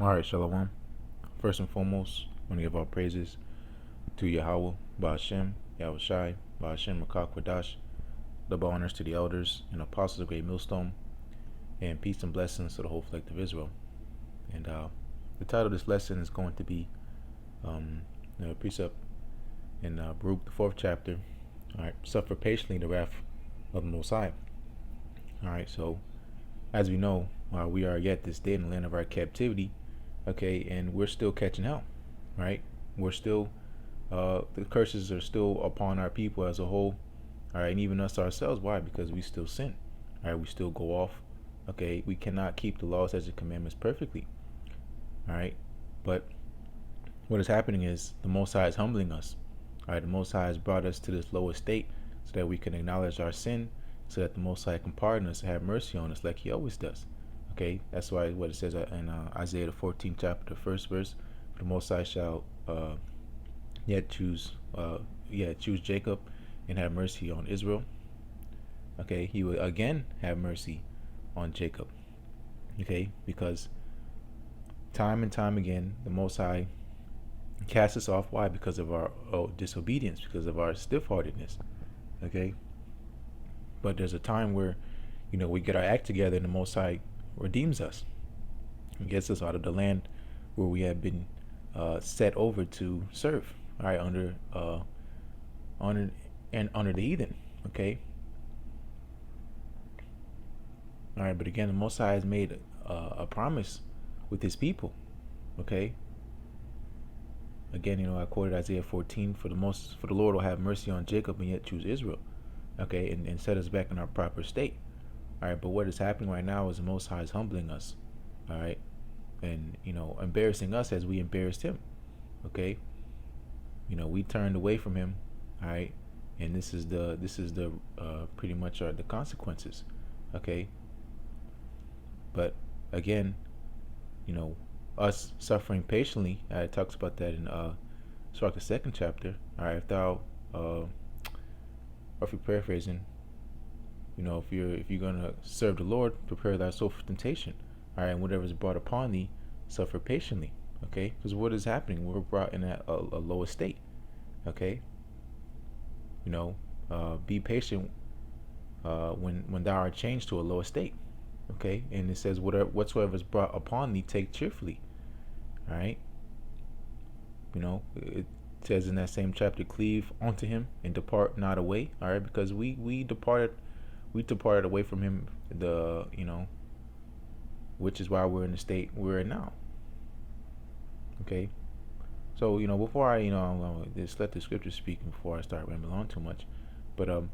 All right, Shalom. First and foremost, I want to give all praises to Yahawah, Ba'ashem, YAHAWASHI, Ba'ashem, Kwadash, double honors to the elders and apostles of Great Millstone, and peace and blessings to the whole elect of Israel. And the title of this lesson is going to be a precept in Baruch, the 4th chapter. All right, suffer patiently the wrath of the Most High. All right, so as we know, we are yet this day in the land of our captivity. Okay, and we're still catching hell, right? We're still, the curses are still upon our people as a whole, all right, and even us ourselves. Why? Because we still sin, all right? We still go off, okay? We cannot keep the laws, statutes, and commandments perfectly, all right? But what is happening is the Most High is humbling us, all right? The Most High has brought us to this lower state so that we can acknowledge our sin, so that the Most High can pardon us and have mercy on us like He always does. Okay, that's why what it says in Isaiah the 14th chapter, the 1st verse, the Most High shall choose Jacob and have mercy on Israel. Okay, He will again have mercy on Jacob. Okay, because time and time again, the Most High casts us off. Why? Because of our disobedience, because of our stiff-heartedness. Okay, but there's a time where, we get our act together and the Most High redeems us and gets us out of the land where we have been set over to serve, all right, under the heathen. Okay, all right, but again, the Most High has made a promise with His people. Okay, again, I quoted Isaiah 14, for the Lord will have mercy on Jacob and yet choose Israel. Okay, and set us back in our proper state. All right, but what is happening right now is the Most High is humbling us, all right, and embarrassing us as we embarrassed Him. Okay, we turned away from Him, all right, and this is the pretty much the consequences. Okay, but again, us suffering patiently. It talks about that in Sirach the 2nd chapter. All right, if thou, roughly paraphrasing, if you're gonna serve the Lord, prepare thy soul for temptation. All right, and whatever is brought upon thee, suffer patiently. Okay, because what is happening? We're brought in a lower state. Okay, be patient when thou art changed to a lower state. Okay, and it says whatsoever is brought upon thee, take cheerfully. All right, it says in that same chapter, cleave unto Him and depart not away. All right, because we departed away from Him, which is why we're in the state we're in now. Okay, so before I just let the scripture speak before I start rambling on too much, but like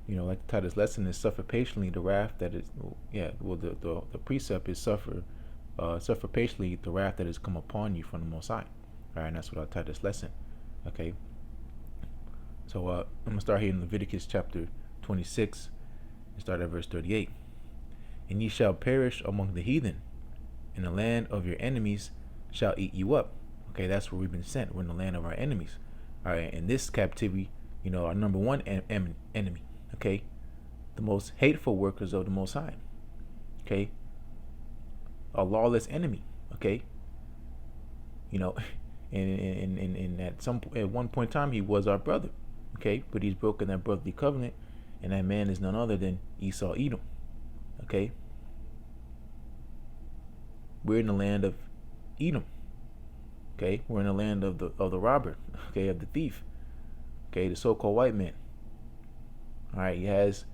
the title of this lesson is suffer patiently the wrath that is the precept is suffer patiently the wrath that has come upon you from the Most High. All right, and that's what I titled this lesson. Okay, so I'm gonna start here in Leviticus chapter 26 and start at verse 38. And ye shall perish among the heathen, and the land of your enemies shall eat you up. Okay, that's where we've been sent. We're in the land of our enemies. All right, in this captivity, our number one enemy. Okay, the most hateful workers of the Most High. Okay, a lawless enemy. Okay, and at one point in time he was our brother. Okay, but he's broken that brotherly covenant, and that man is none other than Esau Edom. Okay, we're in the land of Edom. Okay, we're in the land of the robber. Okay, of the thief. Okay, the so-called white man. All right, he has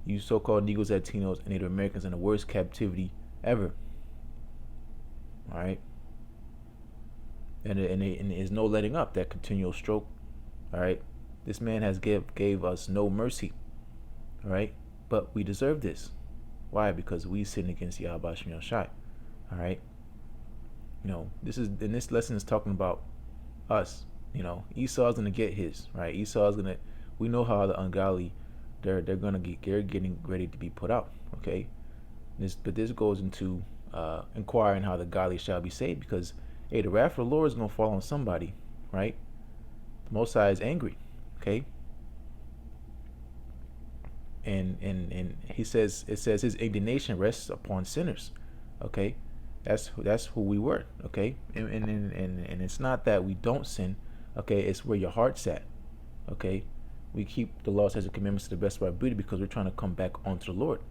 you so-called Negroes, Latinos, and Native Americans in the worst captivity ever. All right, and there's no letting up that continual stroke. All right, this man has gave us no mercy. All right, but we deserve this. Why? Because we sinned against YAHAWASHI. All right, this lesson is talking about us. Esau's gonna get his, right? Esau's gonna. We know how the ungodly, they're getting ready to be put out. Okay, but this goes into inquiring how the godly shall be saved, because hey, the wrath of the Lord is gonna fall on somebody, right? The Most High is angry. Okay, and it says his indignation rests upon sinners. Okay, That's who we were. Okay, and it's not that we don't sin. Okay, it's where your heart's at. Okay, we keep the laws, statutes, and commandments to the best of our ability because we're trying to come back onto the Lord.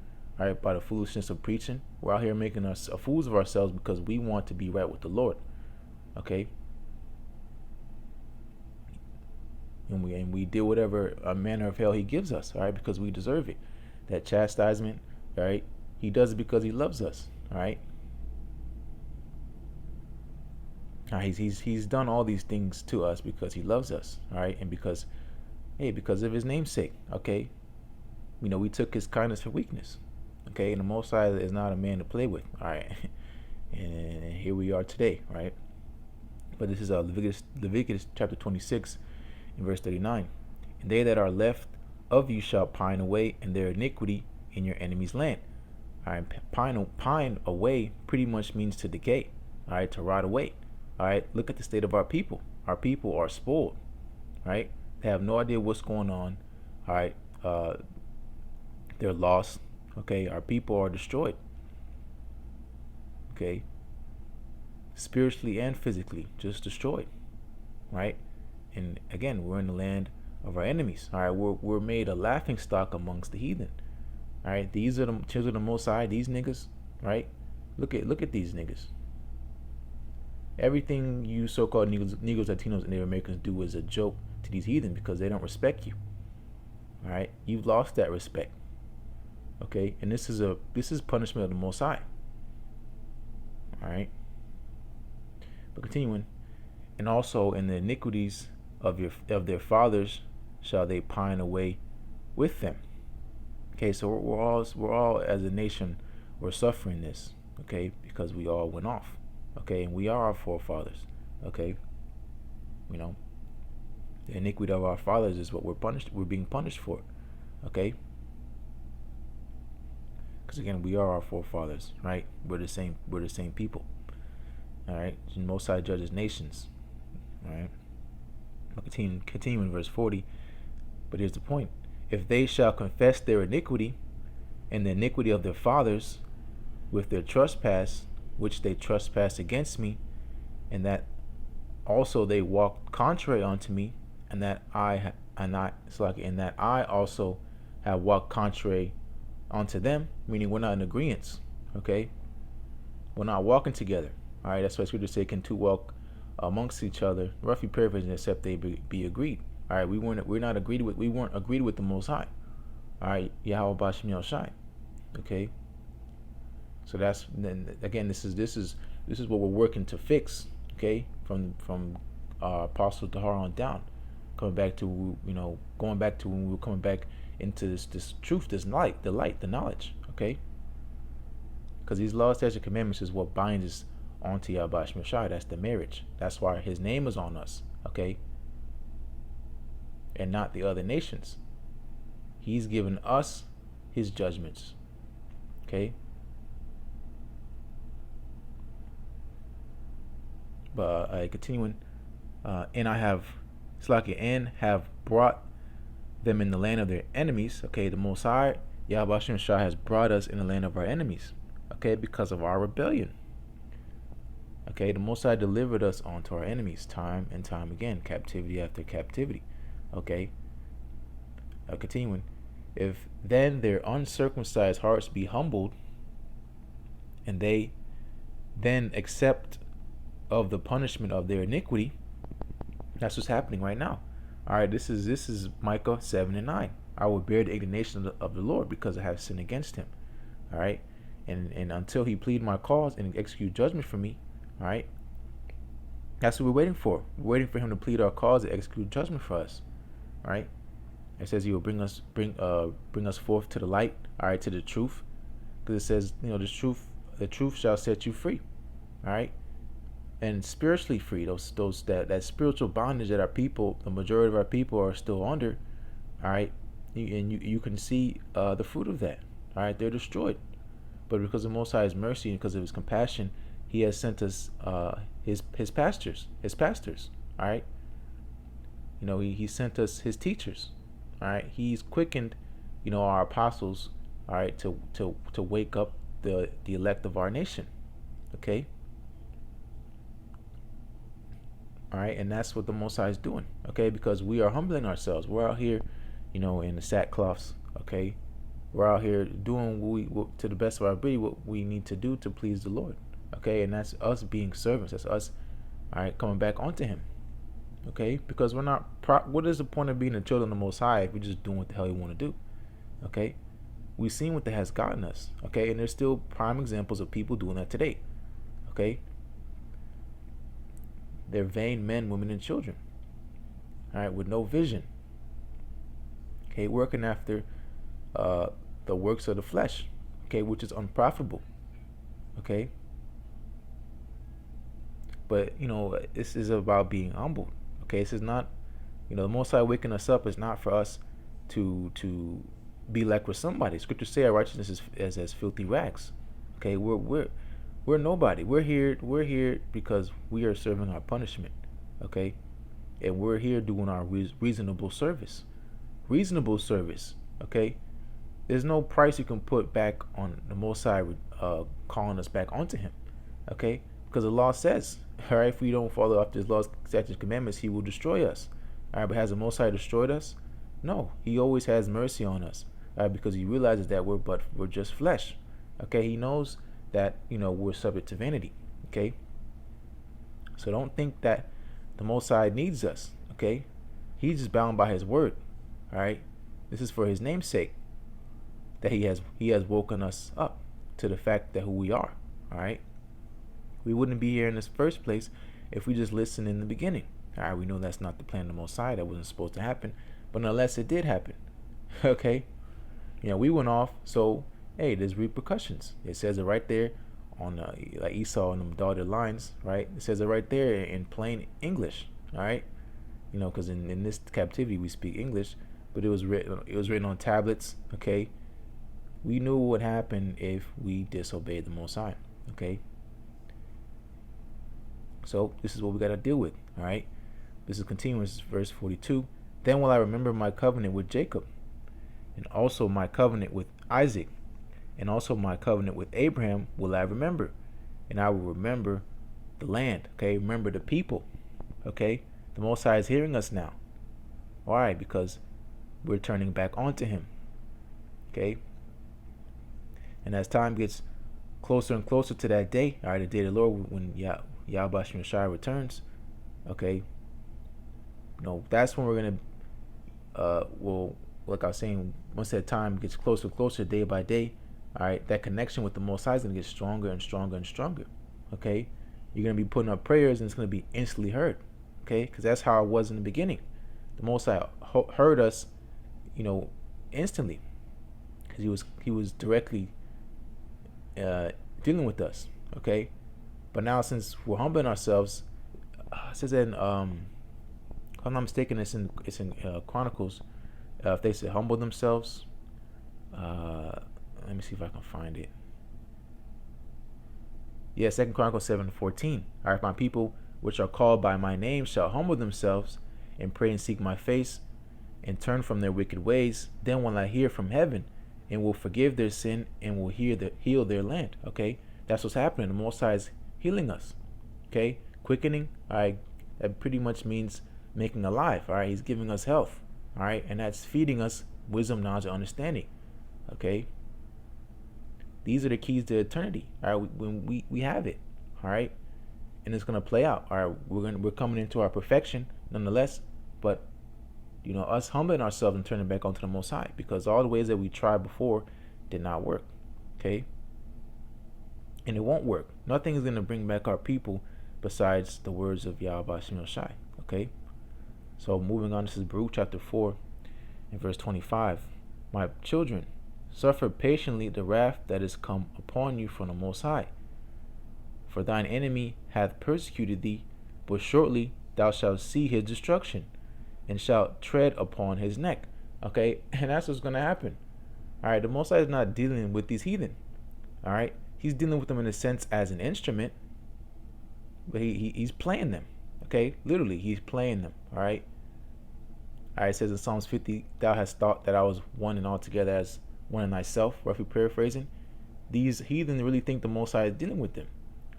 All right, by the foolishness of preaching, we're out here making us fools of ourselves because we want to be right with the Lord. Okay, and we deal whatever manner of hell He gives us. All right, because we deserve it. That chastisement. All right, He does it because He loves us. All right. He's done all these things to us because He loves us, all right, and because of His name's sake, okay. We took His kindness for weakness, okay, and the Most High is not a man to play with, all right, and here we are today, right. But this is Leviticus chapter 26, in verse 39. And they that are left of you shall pine away in their iniquity in your enemy's land. All right, pine away pretty much means to decay, all right, to rot away. All right, look at the state of our people. Our people are spoiled, right? They have no idea what's going on. All right, they're lost. Okay, our people are destroyed. Okay, spiritually and physically, just destroyed, right? And again, we're in the land of our enemies. All right, we're made a laughing stock amongst the heathen. All right, these are the children of the Most High. These niggas, right? Look at these niggas. Everything you so-called Negroes, Latinos, and Native Americans do is a joke to these heathen because they don't respect you. All right, you've lost that respect. Okay, and this is punishment of the Most High. All right, but continuing, and also in the iniquities of their fathers shall they pine away with them. Okay, so we're all as a nation, we're suffering this. Okay, because we all went off. Okay, and we are our forefathers. Okay, the iniquity of our fathers is what we're being punished for. Okay, because again, we are our forefathers, right? We're the same people. All right, and Most High judges nations. All right, I'll continue in verse 40. But here's the point: if they shall confess their iniquity and the iniquity of their fathers with their trespass, which they trespass against me, and that also they walk contrary unto me, and that I also have walked contrary unto them, meaning we're not in agreement. Okay, we're not walking together. All right, that's why Scripture say, "Can two walk amongst each other?" Roughly paraphrasing, except they be agreed. All right, we weren't agreed with the Most High. All right, YAHAWASHI. Okay. So that's, then again, this is what we're working to fix. Okay, from Apostle Tahar on down, going back to when we were coming back into this truth, this light, the knowledge. Okay, because these laws, statutes, and commandments is what binds us onto Yahweh Shai. That's the marriage. That's why His name is on us. Okay, and not the other nations. He's given us His judgments. Okay. But continuing, and have brought them in the land of their enemies. Okay, the Most High, Yahweh Shah, has brought us in the land of our enemies. Okay, because of our rebellion. Okay, the Most High delivered us onto our enemies time and time again, captivity after captivity. Okay, continuing, if then their uncircumcised hearts be humbled, and they then accept of the punishment of their iniquity. That's what's happening right now. All right, this is Micah 7:9. I will bear the indignation of the Lord because I have sinned against Him. All right, and until He plead my cause and execute judgment for me. All right, that's what we're waiting for. We're waiting for Him to plead our cause and execute judgment for us. All right, it says He will bring us forth to the light. All right, to the truth, because it says the truth shall set you free. All right. And spiritually free, that spiritual bondage that our people, the majority of our people, are still under. All right, you can see the fruit of that. All right, they're destroyed, but because of Most High's mercy and because of His compassion, He has sent us his pastors. All right, He sent us His teachers. All right, He's quickened, our apostles. All right, to wake up the elect of our nation. Okay. All right, and that's what the Most High is doing. Okay, because we are humbling ourselves. We're out here, in the sackcloths. Okay, we're out here doing what to the best of our ability, what we need to do to please the Lord. Okay, and that's us being servants. That's us, all right, coming back onto Him. Okay, because we're not. What is the point of being the children of the Most High if we're just doing what the hell we want to do? Okay, we've seen what that has gotten us. Okay, and there's still prime examples of people doing that today. Okay, they're vain men, women, and children. All right, with no vision. Okay, working after the works of the flesh. Okay, which is unprofitable. Okay, but this is about being humbled. Okay, this is not, the Most High waking us up is not for us to be like with somebody. Scriptures say our righteousness is as filthy rags. Okay, we're nobody. We're here because we are serving our punishment. Okay, and we're here doing our reasonable service. Reasonable service. Okay, there's no price you can put back on the Most High calling us back onto Him. Okay, because the law says, all right, if we don't follow after His laws, statutes, commandments, He will destroy us. All right, but has the Most High destroyed us? No, He always has mercy on us. All right, because He realizes that we're just flesh. Okay, He knows that we're subject to vanity. Okay, so don't think that the Most High needs us. Okay, He's just bound by His word. All right, this is for His name's sake that He has woken us up to the fact that who we are. All right, we wouldn't be here in this first place if we just listened in the beginning. All right, we know that's not the plan of the Most High. That wasn't supposed to happen, but nonetheless it did happen. Okay, we went off, so hey, there's repercussions. It says it right there on like Esau and them dotted lines, right? It says it right there in plain English. All right, because in this captivity we speak English, but it was written on tablets. Okay, we knew what would happen if we disobeyed the Most High. Okay, so this is what we got to deal with. All right, this is continuous, verse 42. Then will I remember my covenant with Jacob, and also my covenant with Isaac, and also my covenant with Abraham will I remember, and I will remember the land. Okay, remember the people. Okay, the Most High is hearing us now. All right, because we're turning back onto Him. Okay, and as time gets closer and closer to that day, all right, the day of the Lord, when YAHAWASHI returns, okay, that's when we're gonna like I was saying, once that time gets closer and closer day by day, all right, that connection with the Most High is going to get stronger and stronger and stronger. Okay, you're going to be putting up prayers and it's going to be instantly heard. Okay, because that's how it was in the beginning. The Most High heard us, instantly, because he was directly dealing with us. Okay, but now since we're humbling ourselves, it says that if I'm not mistaken, it's in Chronicles. If they say humble themselves, let me see if I can find it. Yeah, 2 Chronicles 7:14. All right, my people which are called by my name shall humble themselves and pray and seek my face and turn from their wicked ways. Then will I hear from heaven and will forgive their sin and will heal their land. Okay, that's what's happening. The Most High is healing us. Okay, quickening. All right, that pretty much means making alive. All right, He's giving us health. All right, and that's feeding us wisdom, knowledge, and understanding. Okay, these are the keys to eternity. All right, when we have it. All right, and it's gonna play out. All right, we're coming into our perfection nonetheless, but us humbling ourselves and turning back onto the Most High, because all the ways that we tried before did not work. Okay, and it won't work. Nothing is gonna bring back our people besides the words of YAHAWASHI. Okay. So moving on, this is Baruch chapter 4 and verse 25. My children, suffer patiently the wrath that is come upon you from the Most High. For thine enemy hath persecuted thee, but shortly thou shalt see his destruction, and shalt tread upon his neck. Okay, and that's what's going to happen. All right, the Most High is not dealing with these heathen. All right, He's dealing with them in a sense as an instrument, but he's playing them. Okay, literally, He's playing them. All right. All right, it says in Psalms 50, thou hast thought that I was one and altogether as one in thyself, roughly paraphrasing. These heathen really think the Most High is dealing with them.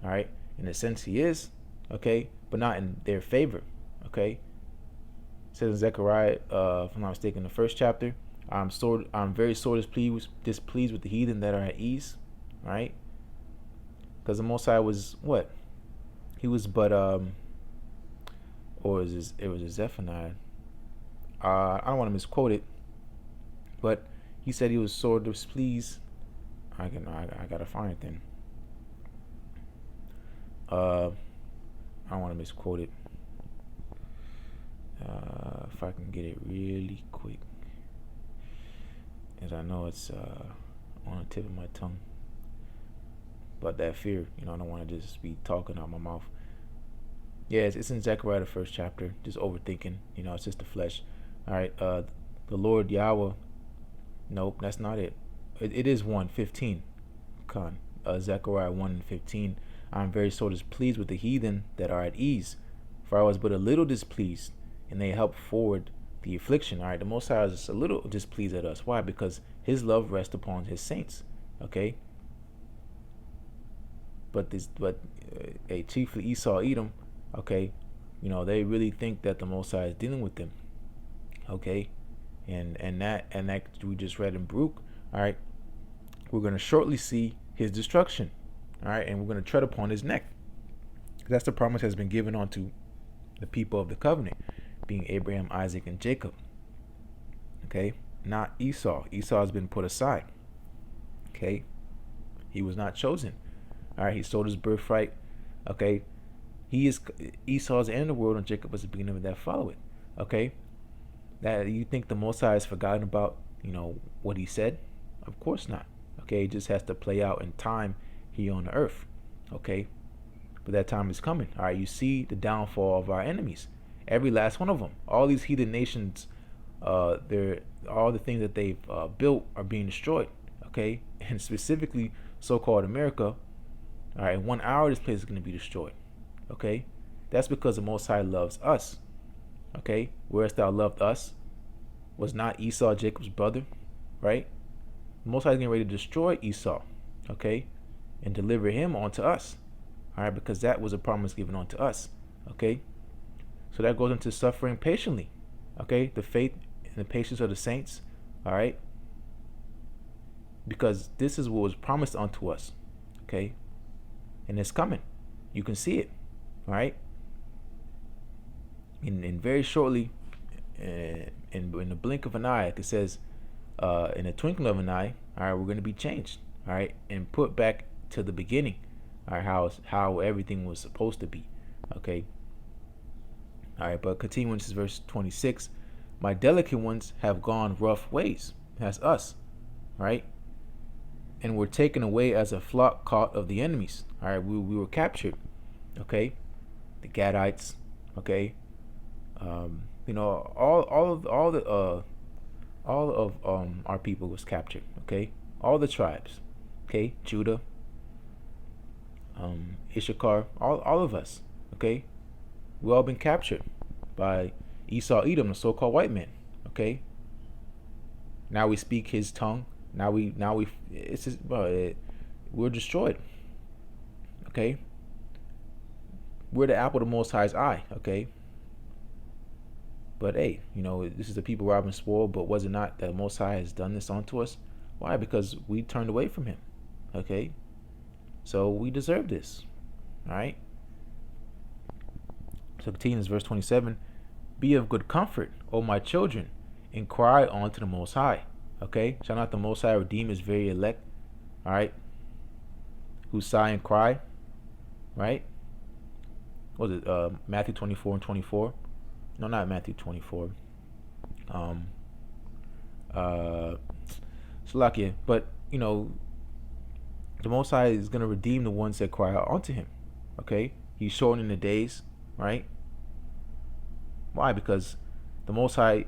All right, in a sense He is. okay, but not in their favor, okay. It says in Zechariah, if I'm not mistaken, the first chapter, I'm very sore displeased with the heathen that are at ease, right? Because the Most High was what? He was but or it was a Zephaniah. I don't want to misquote it, but he said he was sore displeased. I gotta find it then. I don't want to misquote it. If I can get it really quick, as I know it's on the tip of my tongue. But that fear, I don't want to just be talking out my mouth. Yeah, it's in Zechariah the first chapter. Just overthinking, it's just the flesh. All right, the Lord Yahweh. Nope, that's not it. It is 1:15. Zechariah 1:15. I'm very sore displeased with the heathen that are at ease, for I was but a little displeased, and they helped forward the affliction. All right, the Most High is just a little displeased at us. Why? Because His love rests upon His saints. Okay. But chiefly Esau, Edom. Okay, they really think that the Most High is dealing with them. Okay, and that we just read in Baruch. All right, we're gonna shortly see His destruction. All right, and we're gonna tread upon His neck. That's the promise that has been given unto the people of the covenant, being Abraham, Isaac, and Jacob. Okay, not Esau. Esau has been put aside. Okay, he was not chosen. All right, he sold his birthright. Okay, he is Esau's end of the world, and Jacob was the beginning of that follow it. Okay, that you think the Most High has forgotten about what He said? Of course not. Okay, it just has to play out in time here on the earth. Okay, but that time is coming. All right, you see the downfall of our enemies, every last one of them. All these heathen nations, all the things that they've built are being destroyed. Okay, and specifically so-called America. All right, in 1 hour, this place is going to be destroyed. Okay, that's because the Most High loves us. Okay, whereas thou loved us, was not Esau Jacob's brother, right? The Most High is getting ready to destroy Esau, okay, and deliver him onto us. All right, because that was a promise given unto us. Okay, so that goes into suffering patiently. Okay, the faith and the patience of the saints. All right, because this is what was promised unto us. Okay, and it's coming. You can see it. All right. And very shortly, in the blink of an eye, like it says, in a twinkling of an eye, all right, we're going to be changed. All right, and put back to the beginning. All right, how everything was supposed to be. Okay. All right, but continuing, this is verse 26. My delicate ones have gone rough ways. That's us. All right. And were taken away as a flock caught of the enemies. All right, we were captured. Okay, the Gadites. Okay, all of our people was captured. Okay, all the tribes. Okay, Judah, Issachar, all of us. Okay, we all been captured by Esau, Edom, the so-called white man. Okay, now we speak his tongue. Now we we're destroyed. Okay, we're the apple of the Most High's eye. Okay, but hey, this is the people robbing spoiled. But was it not that the Most High has done this unto us? Why? Because we turned away from Him. Okay, so we deserve this. All right. So continues verse 27. Be of good comfort, O my children, and cry unto the Most High. Okay, shall not the Most High redeem His very elect? All right, who sigh and cry. Right? What was it? Matthew 24:24. No, not Matthew 24. Salakia. But the Most High is gonna redeem the ones that cry out unto Him. Okay, He's shortening the days. Right? Why? Because the Most High,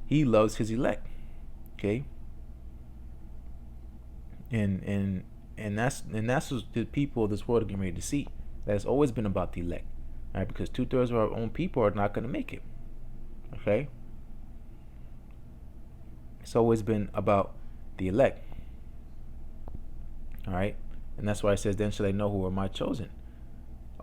He loves His elect. Okay, and that's what the people of this world are getting ready to see. That's always been about the elect, right? Because 2/3 of our own people are not going to make it. Okay, it's always been about the elect. All right, and that's why it says, "Then shall they know who are my chosen."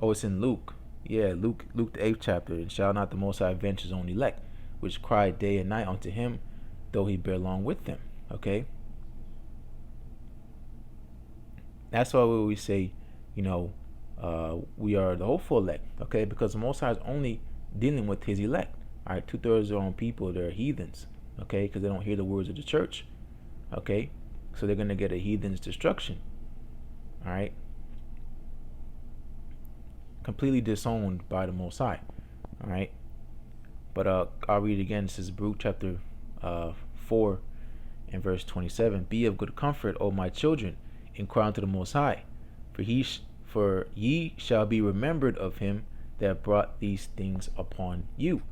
Oh, it's in Luke. Yeah, Luke the 8th chapter. And shall not the Most High avenge his own elect, which cry day and night unto him, though he bear long with them. Okay? That's why we say, you know, we are the hopeful elect. Okay? Because the Most High is only dealing with his elect. All right? 2/3 of their own people, they're heathens. Okay? Because they don't hear the words of the church. Okay? So they're going to get a heathen's destruction. All right? Completely disowned by the Most High. All right? But I'll read it again. This is Baruch chapter 4 and verse 27. Be of good comfort, O my children, and cry unto the Most High, for ye shall be remembered of him that brought these things upon you.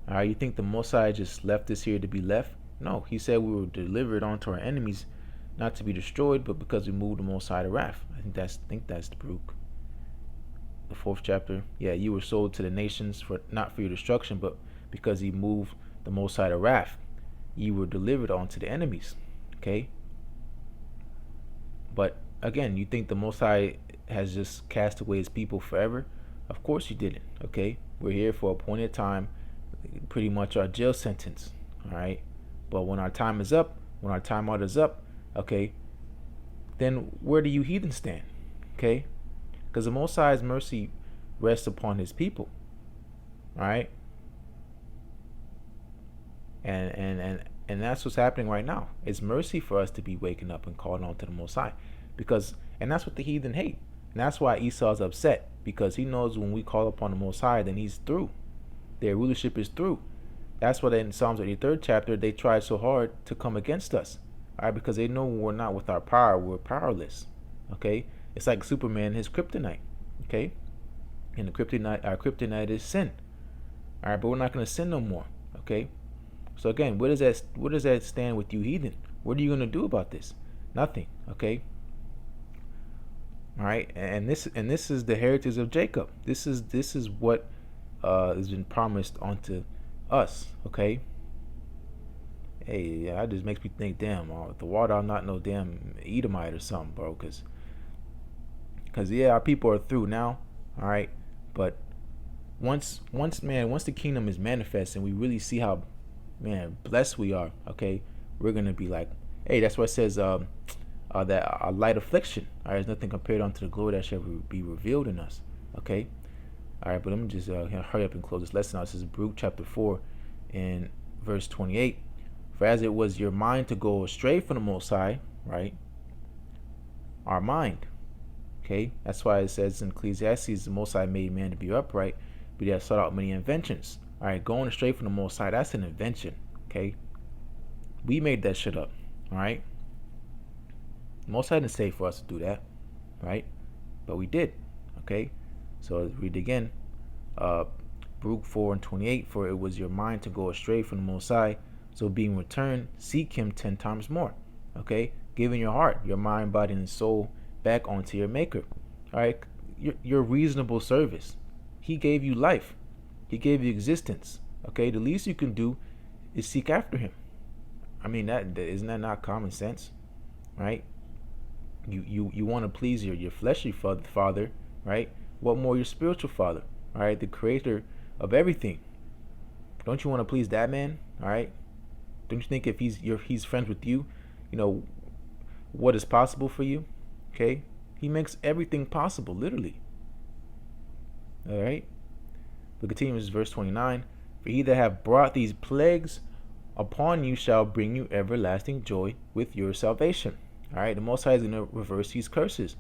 All right, you think the Most High just left us here to be left? No, he said we were delivered onto our enemies, not to be destroyed, but because we moved the Most High to wrath. I think that's the Baruch, the 4th chapter. Yeah, you were sold to the nations for not for your destruction, but because he moved the Most High to wrath. You were delivered onto the enemies. Okay. But again, you think the Most High has just cast away his people forever? Of course he didn't. Okay. We're here for a appointed time, pretty much our jail sentence. All right. But when our time is up, when our time out is up, okay, then where do you heathens stand? Okay. Because the Most High's mercy rests upon his people. All right. And that's what's happening right now. It's mercy for us to be waking up and calling on to the Most High, and that's what the heathen hate. And that's why Esau's upset, because he knows when we call upon the Most High, then he's through. Their rulership is through. That's why in Psalms 83rd chapter they tried so hard to come against us. All right, because they know we're not with our power, we're powerless. Okay, it's like Superman, his kryptonite. Okay, and our kryptonite is sin. All right, but we're not going to sin no more. Okay. So again, where does that stand with you heathen? What are you gonna do about this? Nothing. Okay. All right, and this is the heritage of Jacob. This is what has been promised unto us. Okay. Hey, yeah, that just makes me think, damn, the water, I'm not no damn Edomite or something, bro. Cause yeah, our people are through now. All right, but once the kingdom is manifest and we really see how, man, blessed we are, okay, we're gonna be like, hey, that's what it says, that a light affliction, all right, there's nothing compared unto the glory that shall be revealed in us. Okay. All right, but let me just hurry up and close this lesson out. This is Baruch chapter 4 and verse 28. For as it was your mind to go astray from the Most High, right, our mind, okay, that's why it says in Ecclesiastes, the Most High made man to be upright, but he has sought out many inventions. All right, going astray from the Most High, that's an invention. Okay, we made that shit up. All right, the Most High didn't say for us to do that, right? But we did. Okay, so let's read again. Baruch 4 and 28. For it was your mind to go astray from the Most High, so being returned, seek Him 10 times more. Okay, giving your heart, your mind, body, and soul back onto your Maker. All right, your reasonable service. He gave you life. He gave you existence. Okay, the least you can do is seek after Him. I mean, isn't that not common sense, right? You want to please your fleshly father, right? What more your spiritual father, all right? The creator of everything. Don't you want to please that man, all right? Don't you think if he's friends with you, you know what is possible for you? Okay, He makes everything possible, literally. All right. But continues verse 29. For he that have brought these plagues upon you shall bring you everlasting joy with your salvation. All right. The Most High is going to reverse these curses.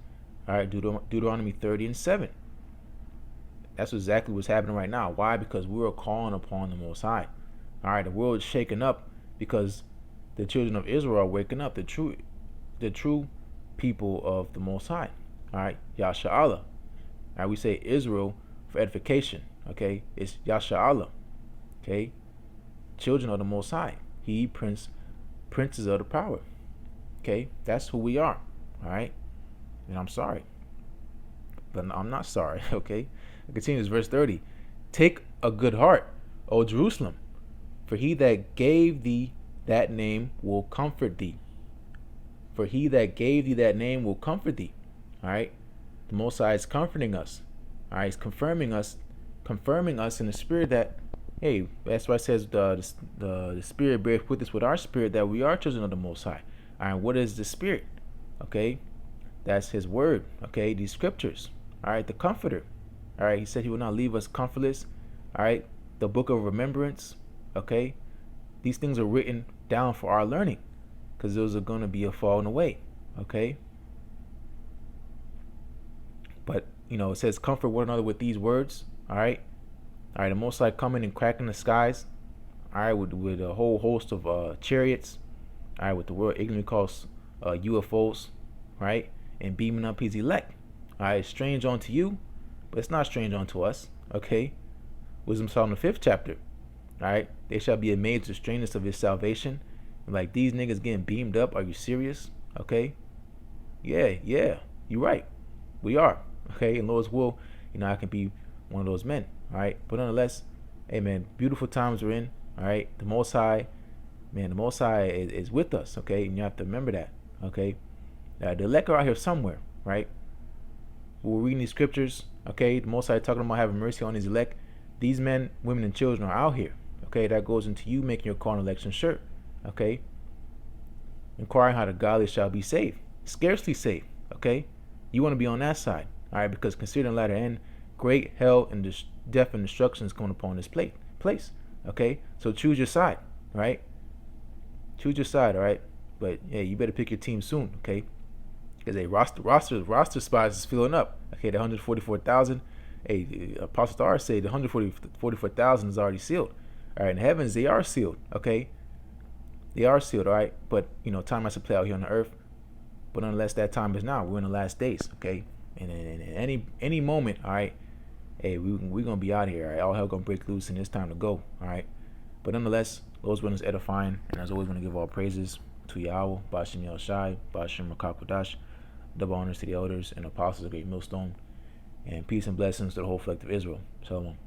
All right. Deuteronomy 30 and 7. That's exactly what's happening right now. Why? Because we're calling upon the Most High. All right. The world is shaken up because the children of Israel are waking up. The true people of the Most High. All right. Yasha Allah. All right. We say Israel for edification. Okay, it's Yasha Allah. Okay, children of the Most High. He princes of the power. Okay, that's who we are. All right, and I'm sorry, but I'm not sorry. Okay, it continues verse 30. Take a good heart, O Jerusalem, for he that gave thee that name will comfort thee. For he that gave thee that name will comfort thee. All right, the Most High is comforting us. All right, he's confirming us in the spirit that, hey, that's why it says the spirit bears witness with our spirit that we are children of the Most High. All right, what is the spirit? Okay, that's His word. Okay, these scriptures. All right, the Comforter. All right, He said He will not leave us comfortless. All right, the book of remembrance. Okay, these things are written down for our learning, because those are going to be a falling away. Okay, but it says comfort one another with these words. All right, the Most High coming and cracking the skies. All right, with a whole host of chariots. All right, with the world ignorantly calls UFOs. Right, and beaming up His elect. All right, strange unto you, but it's not strange unto us. Okay, Wisdom Psalm the 5th chapter. All right, they shall be amazed at the strangeness of His salvation. Like, these niggas getting beamed up. Are you serious? Okay, yeah, you're right. We are. Okay, and Lord's will, I can be one of those men. All right, but nonetheless, hey man, beautiful times we're in. All right, the Most High, man, the Most High is with us. Okay, and you have to remember that. Okay, the elect are out here somewhere, right? We're reading these scriptures. Okay, the Most High talking about having mercy on His elect. These men, women, and children are out here. Okay, that goes into you making your call and election sure. Okay, inquiring how the godly shall be saved. Scarcely saved. Okay, you want to be on that side. All right, because considering the latter end, great hell and death and destruction is coming upon this place. Okay, so choose your side. Right, choose your side. All right, but yeah, you better pick your team soon. Okay, because a roster spots is filling up. Okay, the 144,000. Hey, Apostle R say the 144,000 is already sealed. All right, in the heavens they are sealed. Okay, they are sealed. All right, but time has to play out here on the earth. But nonetheless, that time is now. We're in the last days. Okay, and in any moment, all right, hey, we're gonna be out here. All right, all hell gonna break loose, and it's time to go. All right, but nonetheless, those ones edifying, and as always, want to give all praises to Yahawah, Bashim Yel Shai, Bashim Rakakwadash, double honors to the elders and apostles of Great Millstone, and peace and blessings to the whole collective Israel. Shalom.